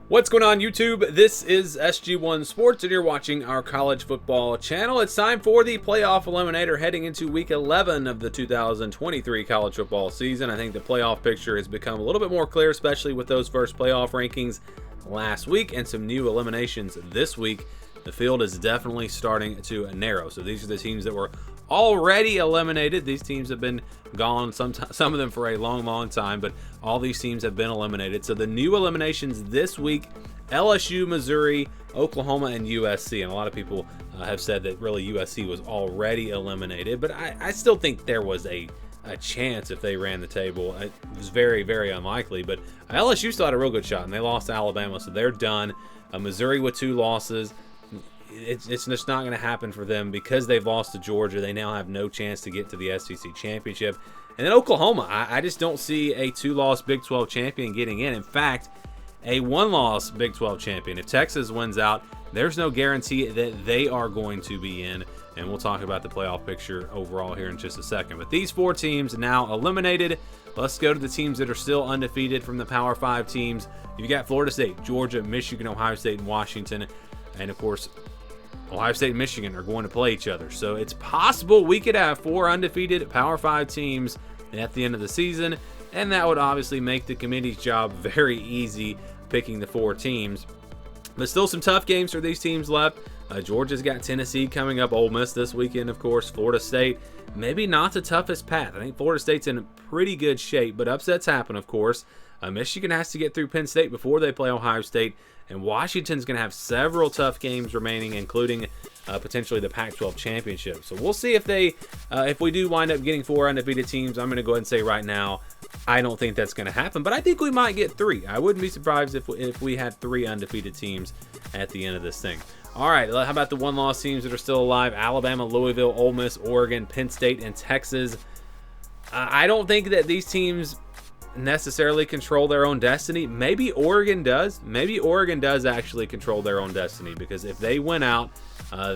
What's going on, YouTube? This is SG1 Sports, and you're watching our college football channel. It's time for the playoff eliminator heading into week 11 of the 2023 college football season. I think the playoff picture has become a little bit more clear, especially with those first playoff rankings last week and some new eliminations this week. The field is definitely starting to narrow. So these are the teams that were already eliminated. These teams have been gone, some of them for a long time, but all these teams have been eliminated. So the new eliminations this week: LSU, Missouri, Oklahoma, and USC. And a lot of people have said that really USC was already eliminated, but I still think there was a chance if they ran the table. It was very unlikely, but LSU still had a real good shot, and they lost to Alabama, so they're done. Missouri with 2 losses. It's just not going to happen for them because they've lost to Georgia. They now have no chance to get to the SEC championship. And then Oklahoma, I just don't see a 2-loss Big 12 champion getting in. In fact, a 1-loss Big 12 champion. If Texas wins out, there's no guarantee that they are going to be in. And we'll talk about the playoff picture overall here in just a second. But these 4 teams now eliminated. Let's go to the teams that are still undefeated from the Power 5 teams. You've got Florida State, Georgia, Michigan, Ohio State, and Washington. And, of course, Ohio State and Michigan are going to play each other. So it's possible we could have 4 undefeated Power 5 teams at the end of the season. And that would obviously make the committee's job very easy, picking the 4 teams. But still some tough games for these teams left. Georgia's got Tennessee coming up, Ole Miss this weekend, of course. Florida State, maybe not the toughest path. I think Florida State's in pretty good shape, but upsets happen, of course. Michigan has to get through Penn State before they play Ohio State. And Washington's going to have several tough games remaining, including potentially the Pac-12 championship. So we'll see if we do wind up getting 4 undefeated teams. I'm going to go ahead and say right now, I don't think that's going to happen, but I think we might get 3. I wouldn't be surprised if we had 3 undefeated teams at the end of this thing. All right, how about the 1-loss teams that are still alive? Alabama, Louisville, Ole Miss, Oregon, Penn State, and Texas. I don't think that these teams necessarily control their own destiny. Maybe Oregon does. Maybe Oregon does actually control their own destiny, because if they win out,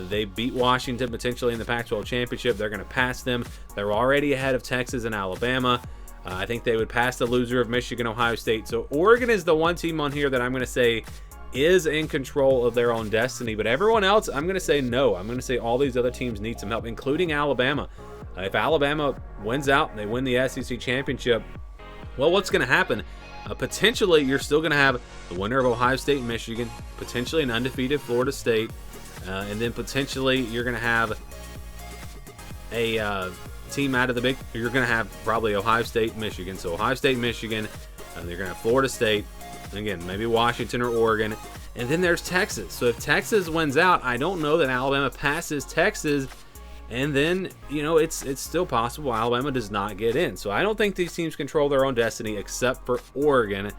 they beat Washington potentially in the Pac-12 championship. They're going to pass them. They're already ahead of Texas and Alabama. I think they would pass the loser of Michigan, Ohio State. So Oregon is the one team on here that I'm going to say is in control of their own destiny. But everyone else, I'm going to say no. I'm going to say all these other teams need some help, including Alabama. If Alabama wins out and they win the SEC championship, well, what's going to happen? Potentially, you're still going to have the winner of Ohio State and Michigan, potentially an undefeated Florida State, and then potentially you're going to have a team out of the you're going to have probably Ohio State, Michigan. So Ohio State, Michigan, and you're going to have Florida State, and again, maybe Washington or Oregon, and then there's Texas. So if Texas wins out, I don't know that Alabama passes Texas. And then, it's still possible Alabama does not get in. So I don't think these teams control their own destiny except for Oregon.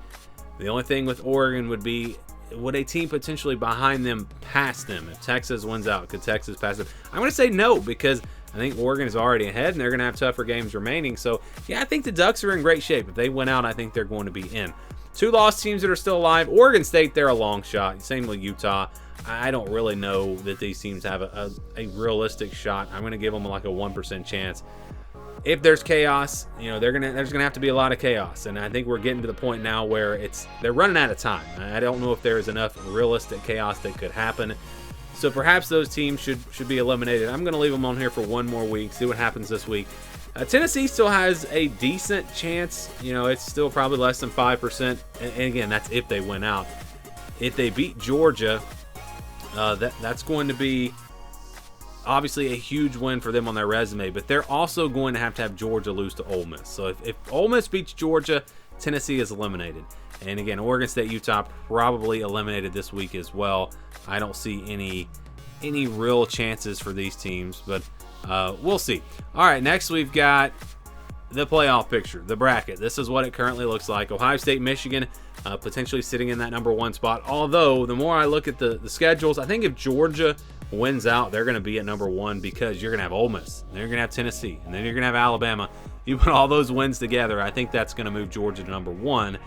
The only thing with Oregon would be, would a team potentially behind them pass them? If Texas wins out, could Texas pass them? I'm going to say no, because I think Oregon is already ahead and they're going to have tougher games remaining. So, yeah, I think the Ducks are in great shape. If they win out, I think they're going to be in. 2-loss teams that are still alive. Oregon State, they're a long shot. Same with Utah. I don't really know that these teams have a realistic shot. I'm going to give them like a 1% chance. If there's chaos, there's going to have to be a lot of chaos. And I think we're getting to the point now where they're running out of time. I don't know if there's enough realistic chaos that could happen. So perhaps those teams should be eliminated. I'm going to leave them on here for 1 more week, see what happens this week. Tennessee still has a decent chance. It's still probably less than 5%. And again, that's if they win out. If they beat Georgia, that's going to be obviously a huge win for them on their resume, but they're also going to have Georgia lose to Ole Miss. So if Ole Miss beats Georgia, Tennessee is eliminated. And again, Oregon State, Utah probably eliminated this week as well. I don't see any real chances for these teams, but we'll see. All right, next we've got the playoff picture, the bracket. This is what it currently looks like. Ohio State, Michigan, potentially sitting in that number 1 spot. Although, the more I look at the schedules, I think if Georgia wins out, they're going to be at number 1, because you're going to have Ole Miss, then you're going to have Tennessee, and then you're going to have Alabama. You put all those wins together, I think that's going to move Georgia to number 1.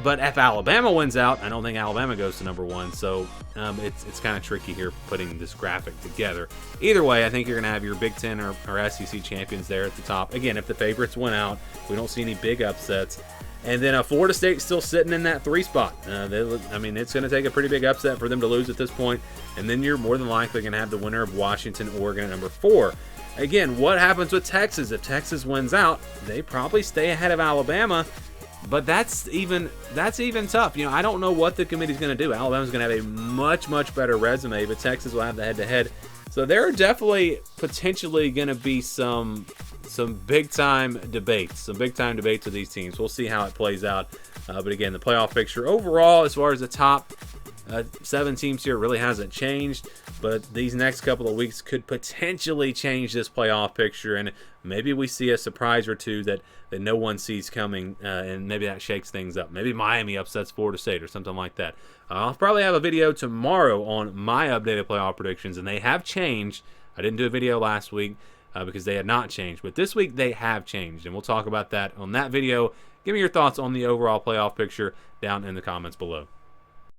But if Alabama wins out, I don't think Alabama goes to number 1. So it's kind of tricky here putting this graphic together. Either way, I think you're going to have your Big Ten or SEC champions there at the top. Again, if the favorites win out, we don't see any big upsets. And then Florida State still sitting in that 3 spot. I mean, it's going to take a pretty big upset for them to lose at this point. And then you're more than likely going to have the winner of Washington, Oregon at number 4. Again, what happens with Texas? If Texas wins out, they probably stay ahead of Alabama. But that's even tough. You know, I don't know what the committee's going to do. Alabama's going to have a much better resume, but Texas will have the head-to-head. So there are definitely potentially going to be some big-time debates. Some big-time debates with these teams. We'll see how it plays out. But again, the playoff picture overall, as far as the top 7 teams here, really hasn't changed. But these next couple of weeks could potentially change this playoff picture, and maybe we see a surprise or two that no one sees coming, and maybe that shakes things up. Maybe Miami upsets Florida State or something like that. I'll probably have a video tomorrow on my updated playoff predictions, and they have changed. I didn't do a video last week because they had not changed, but this week they have changed, and we'll talk about that on that video. Give me your thoughts on the overall playoff picture down in the comments below.